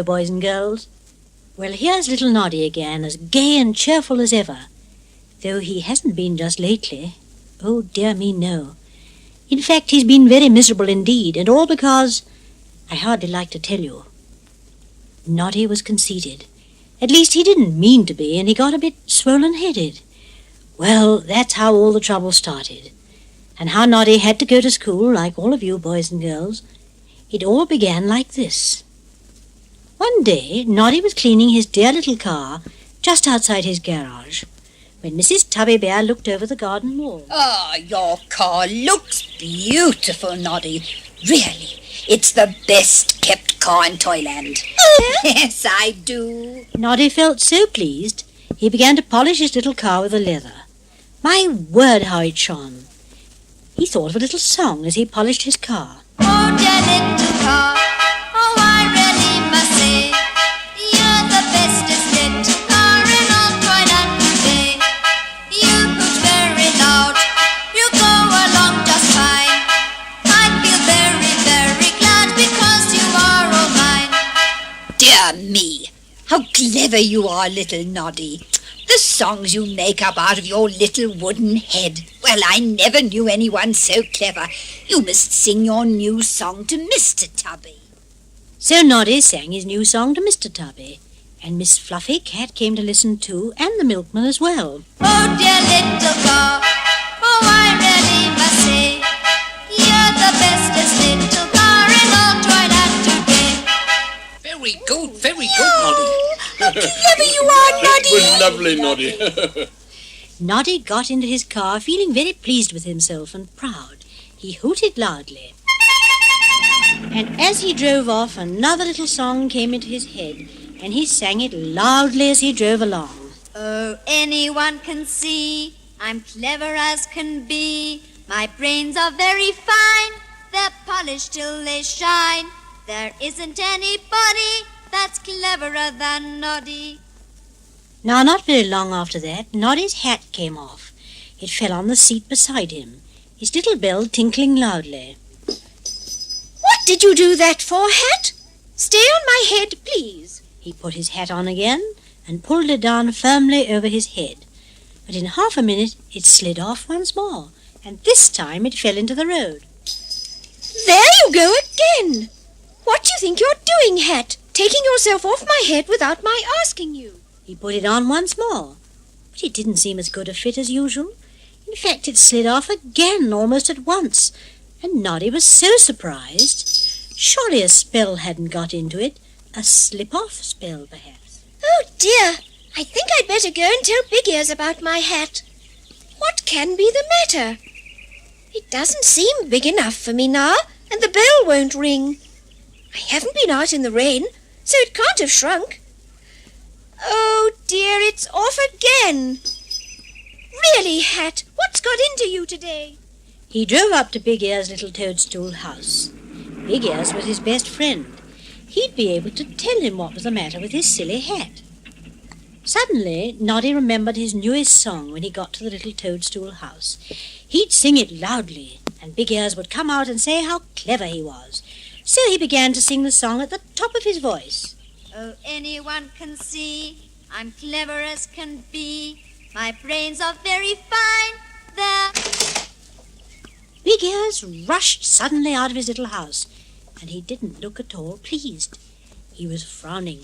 go, boys and girls. Well, here's little Noddy again, as gay and cheerful as ever, though he hasn't been just lately. Oh, dear me, no. In fact, he's been very miserable indeed, and all because, I hardly like to tell you, Noddy was conceited. At least he didn't mean to be, and he got a bit swollen-headed. Well, that's how all the trouble started, and how Noddy had to go to school, like all of you boys and girls. It all began like this. One day, Noddy was cleaning his dear little car just outside his garage, when Mrs. Tubby Bear looked over the garden wall. Ah, your car looks beautiful, Noddy. Really, it's the best-kept car in Toyland. Yes, I do. Noddy felt so pleased, he began to polish his little car with the leather. My word, how it shone. He thought of a little song as he polished his car. Oh, dear little car, oh, I really must say, you're the bestest little car in all Toyland today. You hoot very loud, you go along just fine. I feel very, very glad because you are all mine. Dear me, how clever you are, little Noddy. The songs you make up out of your little wooden head. Well, I never knew anyone so clever. You must sing your new song to Mr. Tubby. So Noddy sang his new song to Mr. Tubby, and Miss Fluffy Cat came to listen too, and the milkman as well. Oh, dear little car, oh, I really must say, you're the bestest little car in all Toyland today. Very good, Noddy. How clever you are, Noddy. It was lovely, Noddy. Noddy got into his car feeling very pleased with himself and proud. He hooted loudly. And as he drove off, another little song came into his head, and he sang it loudly as he drove along. Oh, anyone can see I'm clever as can be. My brains are very fine, they're polished till they shine. There isn't anybody that's cleverer than Noddy. Now, not very long after that, Noddy's hat came off. It fell on the seat beside him, his little bell tinkling loudly. What did you do that for, hat? Stay on my head, please. He put his hat on again and pulled it down firmly over his head. But in half a minute it slid off once more, and this time it fell into the road. There you go again. What do you think you're doing, hat? Taking yourself off my head without my asking you. He put it on once more, but it didn't seem as good a fit as usual. In fact, it slid off again almost at once, and Noddy was so surprised. Surely a spell hadn't got into it, a slip-off spell, perhaps. Oh, dear. I think I'd better go and tell Big Ears about my hat. What can be the matter? It doesn't seem big enough for me now, and the bell won't ring. I haven't been out in the rain, so it can't have shrunk. Oh, dear, it's off again. Really, Hat, what's got into you today? He drove up to Big Ear's little toadstool house. Big Ears was his best friend. He'd be able to tell him what was the matter with his silly hat. Suddenly, Noddy remembered his newest song when he got to the little toadstool house. He'd sing it loudly, and Big Ears would come out and say how clever he was. So he began to sing the song at the top of his voice. Oh, anyone can see I'm clever as can be. My brains are very fine, they're... Big Ears rushed suddenly out of his little house, and he didn't look at all pleased. He was frowning,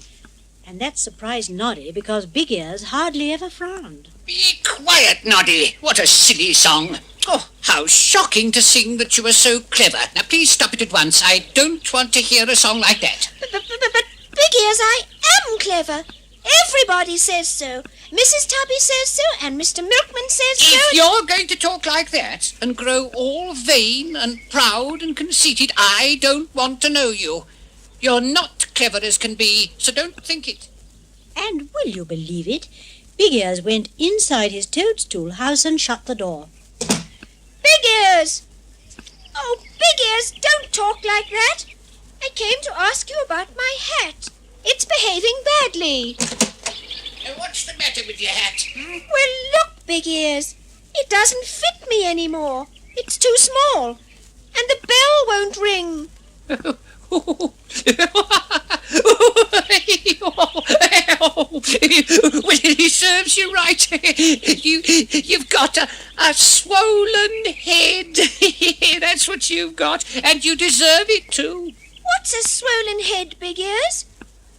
and that surprised Noddy because Big Ears hardly ever frowned. Be quiet, Noddy. What a silly song. Oh, how shocking to sing that you were so clever. Now, please stop it at once. I don't want to hear a song like that. But Big Ears, I am clever. Everybody says so. Mrs. Tubby says so, and Mr. Milkman says so. If you're going to talk like that and grow all vain and proud and conceited, I don't want to know you. You're not clever as can be, so don't think it. And will you believe it? Big Ears went inside his toadstool house and shut the door. Big Ears! Oh, Big Ears, don't talk like that. I came to ask you about my hat. It's behaving badly. What's the matter with your hat? Well, look, Big Ears. It doesn't fit me anymore. It's too small. And the bell won't ring. Well, it serves you right. You've got a swollen head. That's what you've got, and you deserve it too. What's a swollen head, Big Ears?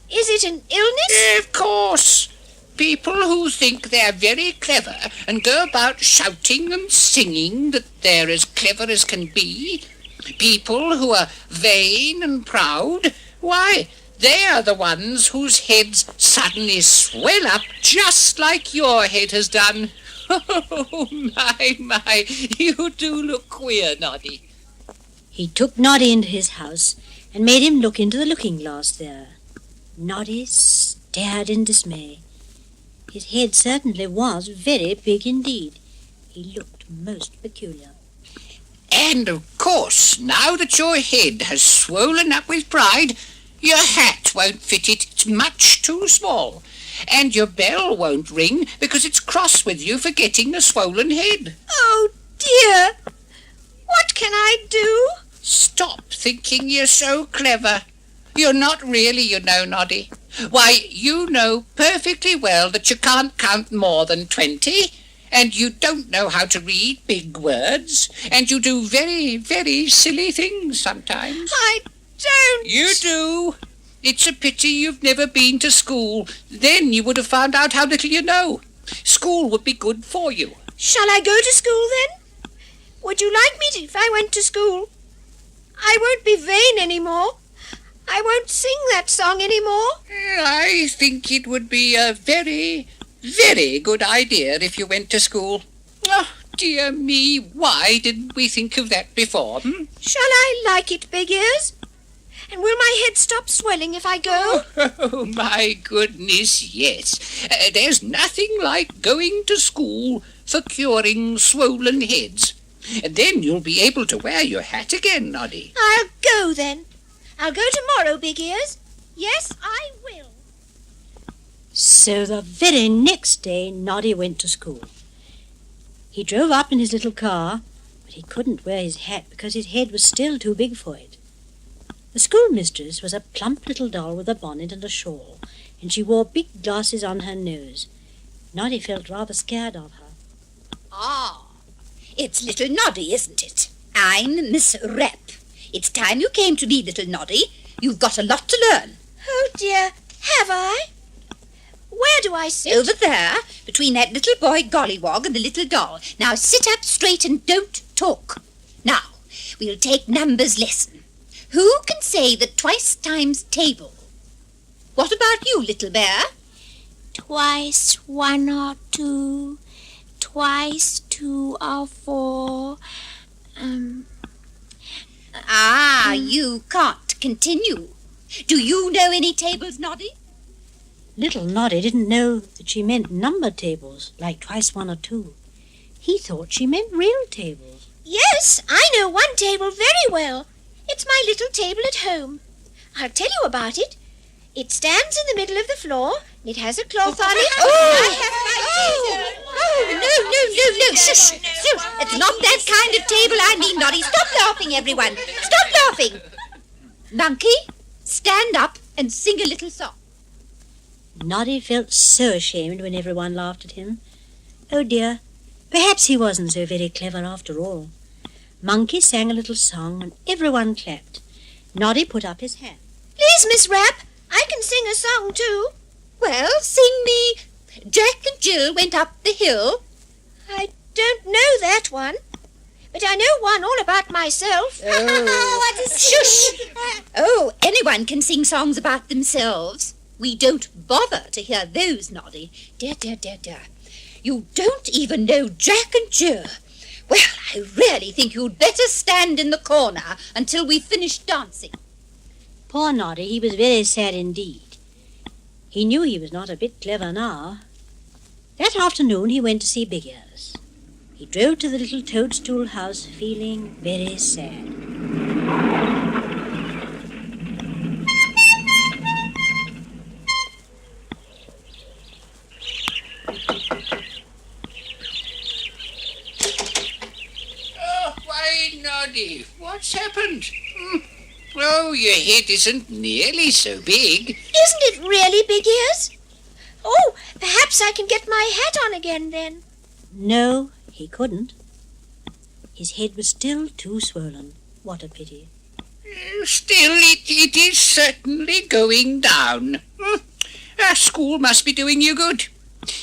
Is it an illness? Of course. People who think they're very clever and go about shouting and singing that they're as clever as can be. People who are vain and proud, why, they are the ones whose heads suddenly swell up just like your head has done. Oh, my, you do look queer, Noddy. He took Noddy into his house and made him look into the looking-glass there. Noddy stared in dismay. His head certainly was very big indeed. He looked most peculiar. And, of course, now that your head has swollen up with pride, your hat won't fit it. It's much too small. And your bell won't ring because it's cross with you for getting a swollen head. Oh, dear. What can I do? Stop thinking you're so clever. You're not really, you know, Noddy. Why, you know perfectly well that you can't count more than 20, and you don't know how to read big words, and you do very, very silly things sometimes. I don't. You do. It's a pity you've never been to school. Then you would have found out how little you know. School would be good for you. Shall I go to school then? Would you like me to if I went to school? I won't be vain anymore. I won't sing that song anymore. I think it would be a very, very good idea if you went to school. Oh, dear me, why didn't we think of that before? Shall I like it, Big Ears? And will my head stop swelling if I go? Oh, my goodness, yes. There's nothing like going to school for curing swollen heads. And then you'll be able to wear your hat again, Noddy. I'll go then. I'll go tomorrow, Big Ears. Yes, I will. So the very next day, Noddy went to school. He drove up in his little car, but he couldn't wear his hat because his head was still too big for it. The schoolmistress was a plump little doll with a bonnet and a shawl, and she wore big glasses on her nose. Noddy felt rather scared of her. Ah, it's little Noddy, isn't it? I'm Miss Rep. It's time you came to me, little Noddy. You've got a lot to learn. Oh, dear, have I? Where do I sit? Over there, between that little boy Gollywog and the little doll. Now sit up straight and don't talk. Now, we'll take numbers lesson. Who can say that twice times table? What about you, little bear? Twice 1 or 2, twice 2 or 4. You can't continue. Do you know any tables, Noddy? Little Noddy didn't know that she meant number tables, like twice 1 or 2. He thought she meant real tables. Yes, I know one table very well. It's my little table at home. I'll tell you about it. It stands in the middle of the floor, and it has a cloth on it. No, shush. It's not that kind of table I mean, Noddy. Stop laughing, everyone. Stop laughing. Monkey, stand up and sing a little song. Noddy felt so ashamed when everyone laughed at him. Oh dear, perhaps he wasn't so very clever after all. Monkey sang a little song and everyone clapped. Noddy put up his hand. Please, Miss Rapp, I can sing a song too. Well, sing me Jack and Jill Went Up the Hill. I don't know that one, but I know one all about myself. What is Shush! Oh, anyone can sing songs about themselves. We don't bother to hear those, Noddy. Dear. You don't even know Jack and Jill. Well, I really think you'd better stand in the corner until we finish dancing. Poor Noddy, he was very sad indeed. He knew he was not a bit clever now. That afternoon he went to see Big Ears. He drove to the little toadstool house feeling very sad. Oh, why, Noddy, what's happened? Oh, your head isn't nearly so big. Isn't it really, Big Ears? Oh, perhaps I can get my hat on again then. No, he couldn't. His head was still too swollen. What a pity. Still, it is certainly going down. School must be doing you good.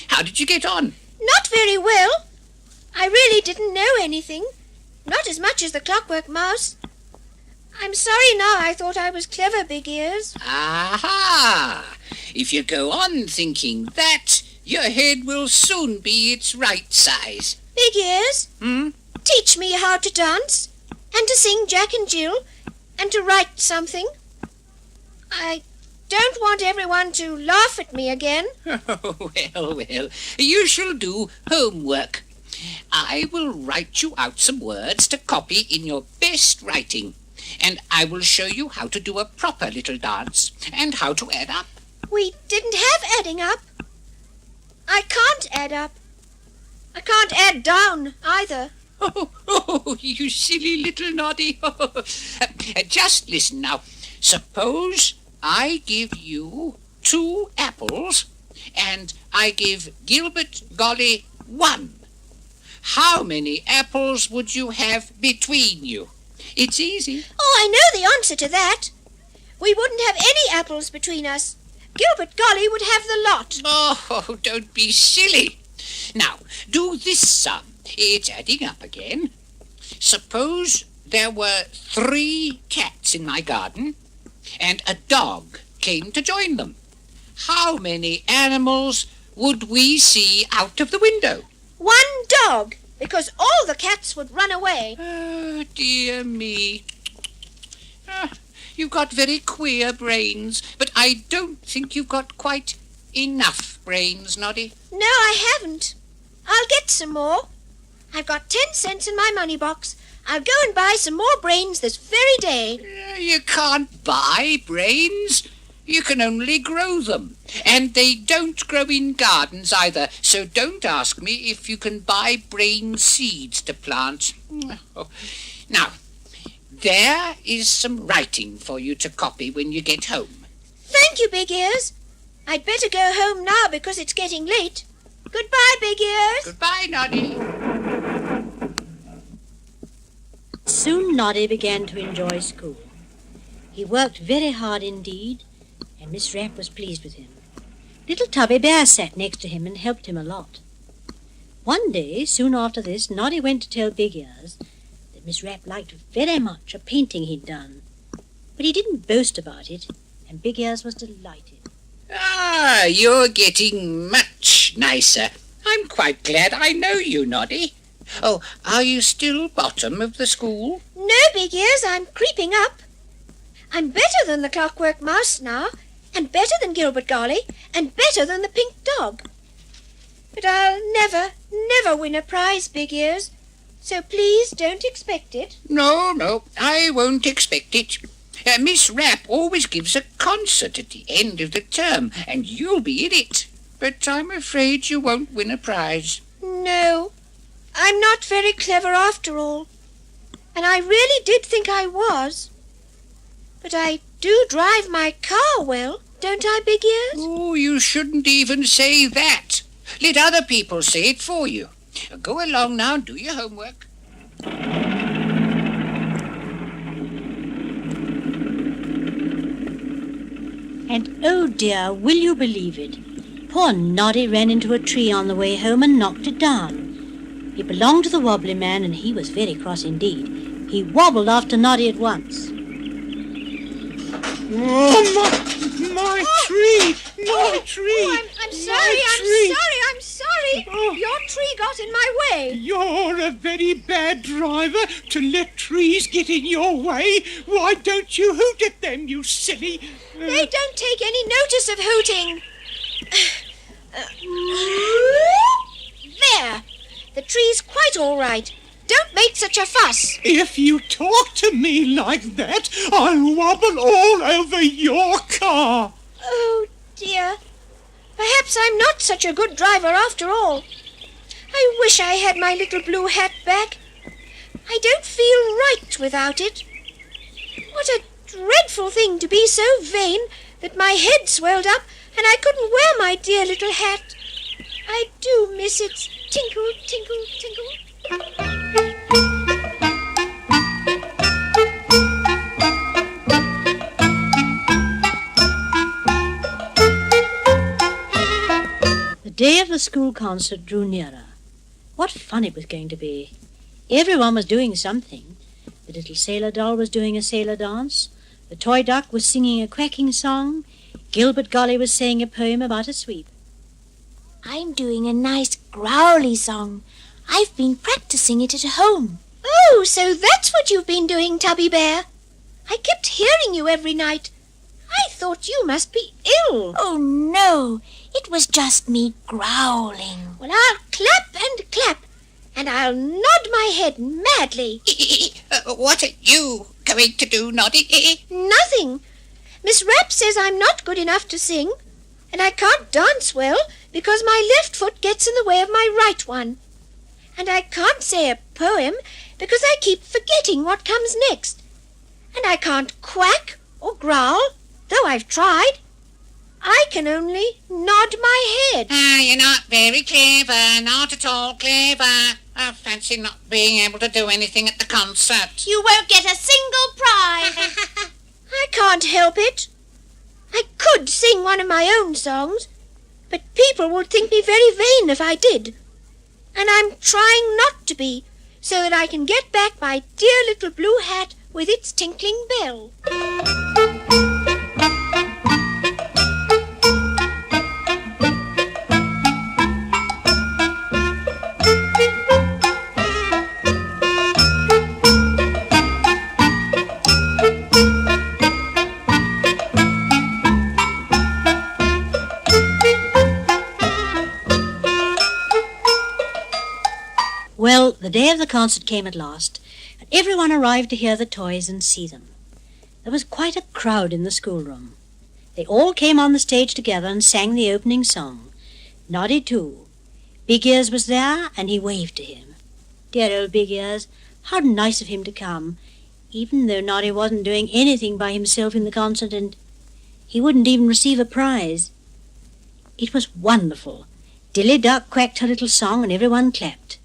How did you get on? Not very well. I really didn't know anything. Not as much as the Clockwork Mouse. I'm sorry now. I thought I was clever, Big Ears. Aha! If you go on thinking that, your head will soon be its right size. Big Ears? Teach me how to dance, and to sing Jack and Jill, and to write something. I don't want everyone to laugh at me again. Oh, well, you shall do homework. I will write you out some words to copy in your best writing, and I will show you how to do a proper little dance, and how to add up. We didn't have adding up. I can't add up. I can't add down either. Oh, you silly little Noddy. Just listen now. Suppose I give you 2 apples, and I give Gilbert Golly 1. How many apples would you have between you? It's easy. Oh, I know the answer to that. We wouldn't have any apples between us. Gilbert Golly would have the lot. Oh, don't be silly. Now, do this sum. It's adding up again. Suppose there were 3 cats in my garden, and a dog came to join them. How many animals would we see out of the window? 1 dog, because all the cats would run away. Oh, dear me. You've got very queer brains, but I don't think you've got quite enough brains, Noddy. No, I haven't. I'll get some more. I've got 10 cents in my money box. I'll go and buy some more brains this very day. You can't buy brains. You can only grow them. And they don't grow in gardens either, so don't ask me if you can buy brain seeds to plant. Now, there is some writing for you to copy when you get home. Thank you, Big Ears. I'd better go home now because it's getting late. Goodbye, Big Ears. Goodbye, Noddy. Soon Noddy began to enjoy school. He worked very hard indeed, and Miss Rapp was pleased with him. Little Tubby Bear sat next to him and helped him a lot. One day, soon after this, Noddy went to tell Big Ears that Miss Rapp liked very much a painting he'd done. But he didn't boast about it, and Big Ears was delighted. Ah, you're getting much nicer. I'm quite glad I know you, Noddy. Oh, are you still bottom of the school? No, Big Ears, I'm creeping up. I'm better than the Clockwork Mouse now, and better than Gilbert Golly, and better than the Pink Dog. But I'll never win a prize, Big Ears, so please don't expect it. No, I won't expect it. Miss Rapp always gives a concert at the end of the term, and you'll be in it. But I'm afraid you won't win a prize. No, I'm not very clever after all, and I really did think I was. But I do drive my car well, don't I, Big Ears? Oh, you shouldn't even say that. Let other people say it for you. Go along now and do your homework. And oh dear, will you believe it? Poor Noddy ran into a tree on the way home and knocked it down. It belonged to the wobbly man, and he was very cross indeed. He wobbled after Noddy at once. Oh, my tree! My tree! Oh, I'm sorry. Oh. Your tree got in my way. You're a very bad driver to let trees get in your way. Why don't you hoot at them, you silly... They don't take any notice of hooting. There. The tree's quite all right. Don't make such a fuss. If you talk to me like that, I'll wobble all over your car. Oh, dear. Perhaps I'm not such a good driver after all. I wish I had my little blue hat back. I don't feel right without it. What a dreadful thing to be so vain that my head swelled up and I couldn't wear my dear little hat. I do miss its tinkle, tinkle, tinkle. The day of the school concert drew nearer. What fun it was going to be. Everyone was doing something. The little sailor doll was doing a sailor dance. The toy duck was singing a quacking song. Gilbert Golly was saying a poem about a sweep. I'm doing a nice growly song. I've been practicing it at home. Oh, so that's what you've been doing, Tubby Bear. I kept hearing you every night. I thought you must be ill. Oh, no. It was just me growling. Well, I'll clap and clap, and I'll nod my head madly. What are you going to do, Noddy? Nothing. Miss Rapp says I'm not good enough to sing, and I can't dance well because my left foot gets in the way of my right one. And I can't say a poem because I keep forgetting what comes next. And I can't quack or growl, though I've tried. I can only nod my head. You're not very clever, not at all clever. I fancy not being able to do anything at the concert. You won't get a single prize. I can't help it. I could sing one of my own songs, but people would think me very vain if I did. And I'm trying not to be, so that I can get back my dear little blue hat with its tinkling bell. Well, the day of the concert came at last, and everyone arrived to hear the toys and see them. There was quite a crowd in the schoolroom. They all came on the stage together and sang the opening song. Noddy too. Big Ears was there, and he waved to him. Dear old Big Ears, how nice of him to come, even though Noddy wasn't doing anything by himself in the concert, and he wouldn't even receive a prize. It was wonderful. Dilly Duck quacked her little song, and everyone clapped.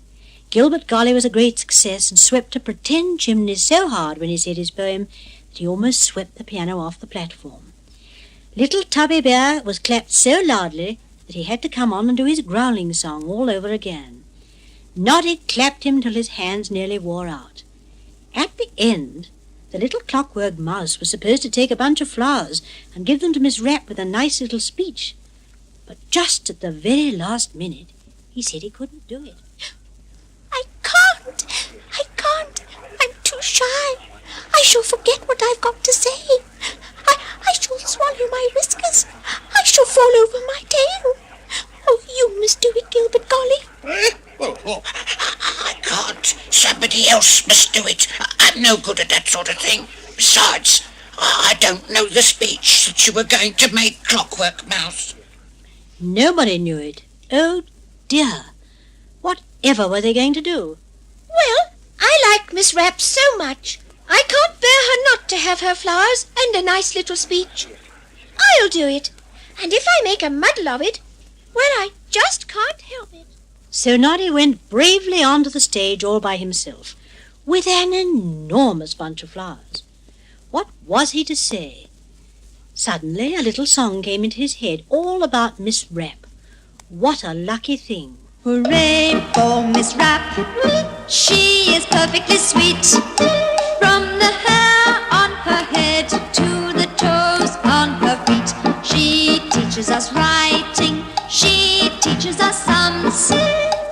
Gilbert Golly was a great success and swept a pretend chimney so hard when he said his poem that he almost swept the piano off the platform. Little Tubby Bear was clapped so loudly that he had to come on and do his growling song all over again. Noddy clapped him till his hands nearly wore out. At the end, the little clockwork mouse was supposed to take a bunch of flowers and give them to Miss Rapp with a nice little speech. But just at the very last minute, he said he couldn't do it. I can't. I'm too shy. I shall forget what I've got to say. I shall swallow my whiskers. I shall fall over my tail. Oh, you must do it, Gilbert Golly. I can't. Somebody else must do it. I'm no good at that sort of thing. Besides, I don't know the speech that you were going to make, Clockwork Mouse. Nobody knew it. Oh, dear. Whatever were they going to do? Well, I like Miss Rapp so much. I can't bear her not to have her flowers and a nice little speech. I'll do it. And if I make a muddle of it, well, I just can't help it. So Noddy went bravely onto the stage all by himself, with an enormous bunch of flowers. What was he to say? Suddenly a little song came into his head, all about Miss Rapp. What a lucky thing. Hooray for Miss Rapp, she is perfectly sweet. From the hair on her head to the toes on her feet. She teaches us writing, she teaches us sums.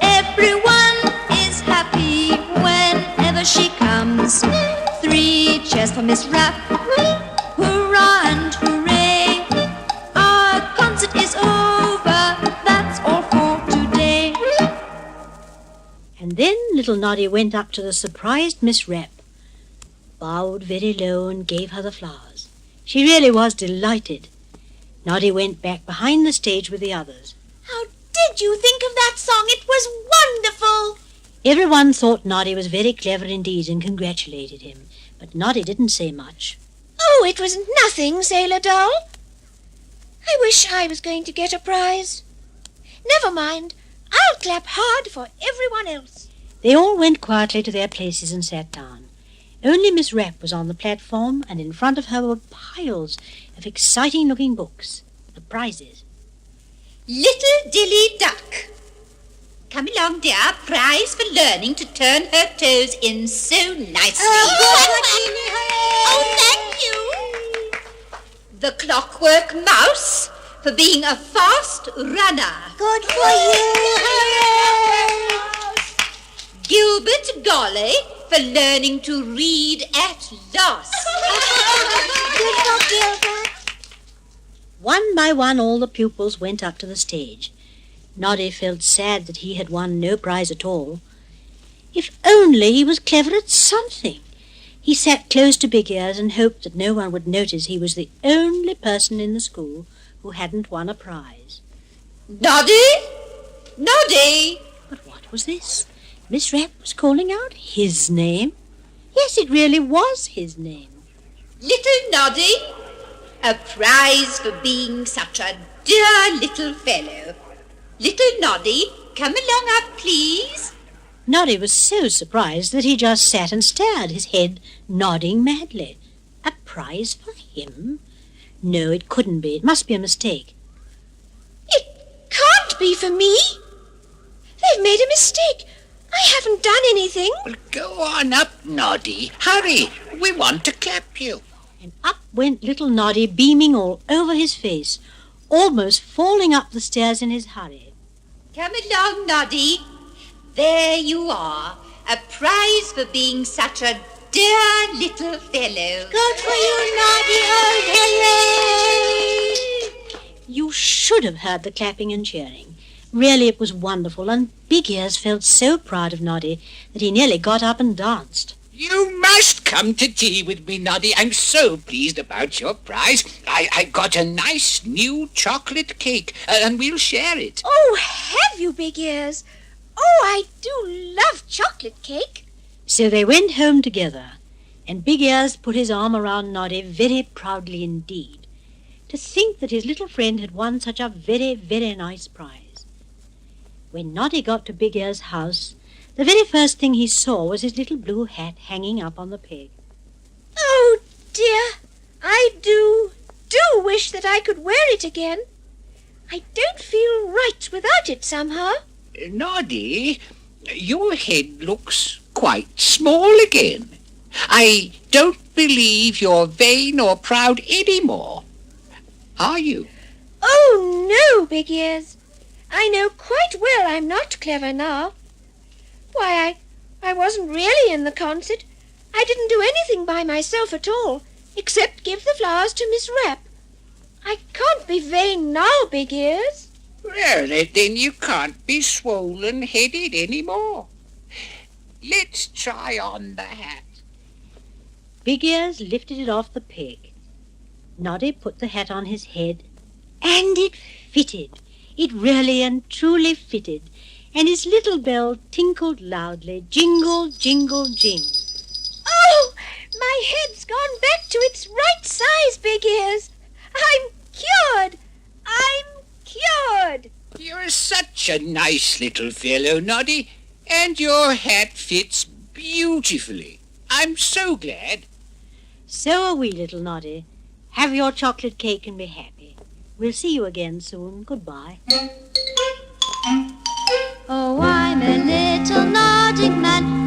Everyone is happy whenever she comes. 3 cheers for Miss Rapp, hurrah and hooray. Our concert is over, that's all for today. And then little Noddy went up to the surprised Miss Rapp, bowed very low and gave her the flowers. She really was delighted. Noddy went back behind the stage with the others. How did you think of that song? It was wonderful. Everyone thought Noddy was very clever indeed and congratulated him, but Noddy didn't say much. Oh, it was nothing, Sailor Doll. I wish I was going to get a prize. Never mind. I'll clap hard for everyone else. They all went quietly to their places and sat down. Only Miss Rapp was on the platform, and in front of her were piles of exciting-looking books, the prizes. Little Dilly Duck. Come along, dear. Prize for learning to turn her toes in so nicely. Oh, thank you. The Clockwork Mouse for being a fast runner. Good for you. Gilbert Golly for learning to read at last. Good for Gilbert. One by one all the pupils went up to the stage. Noddy felt sad that he had won no prize at all. If only he was clever at something. He sat close to Big Ears and hoped that no one would notice he was the only person in the school who hadn't won a prize. Noddy! Noddy! But what was this? Miss Rapp was calling out his name. Yes, it really was his name. Little Noddy, a prize for being such a dear little fellow. Little Noddy, come along up, please. Noddy was so surprised that he just sat and stared, his head nodding madly. A prize for him? No, it couldn't be. It must be a mistake. It can't be for me. They've made a mistake. I haven't done anything. Well, go on up, Noddy. Hurry, we want to clap you. And up went little Noddy, beaming all over his face, almost falling up the stairs in his hurry. Come along, Noddy. There you are, a prize for being such a dear little fellow. Good for you, Noddy. Oh, hooray! You should have heard the clapping and cheering. Really, it was wonderful, and Big Ears felt so proud of Noddy that he nearly got up and danced. You must come to tea with me, Noddy. I'm so pleased about your prize. I got a nice new chocolate cake, and we'll share it. Oh, have you, Big Ears? Oh, I do love chocolate cake. So they went home together, and Big Ears put his arm around Noddy very proudly indeed. To think that his little friend had won such a very, very nice prize. When Noddy got to Big Ears' house, the very first thing he saw was his little blue hat hanging up on the peg. Oh, dear, I do wish that I could wear it again. I don't feel right without it somehow. Noddy, your head looks quite small again. I don't believe you're vain or proud any more. Are you? Oh, no, Big Ears. I know quite well I'm not clever now. Why, I wasn't really in the concert. I didn't do anything by myself at all, except give the flowers to Miss Rapp. I can't be vain now, Big Ears. Well, then you can't be swollen-headed any more. Let's try on the hat. Big Ears lifted it off the peg. Noddy put the hat on his head, and it fitted. It really and truly fitted, and his little bell tinkled loudly, jingle, jingle, jing. Oh, my head's gone back to its right size, Big Ears. I'm cured. I'm cured. You're such a nice little fellow, Noddy, and your hat fits beautifully. I'm so glad. So are we, little Noddy. Have your chocolate cake and be happy. We'll see you again soon. Goodbye. Oh, I'm a little nodding man.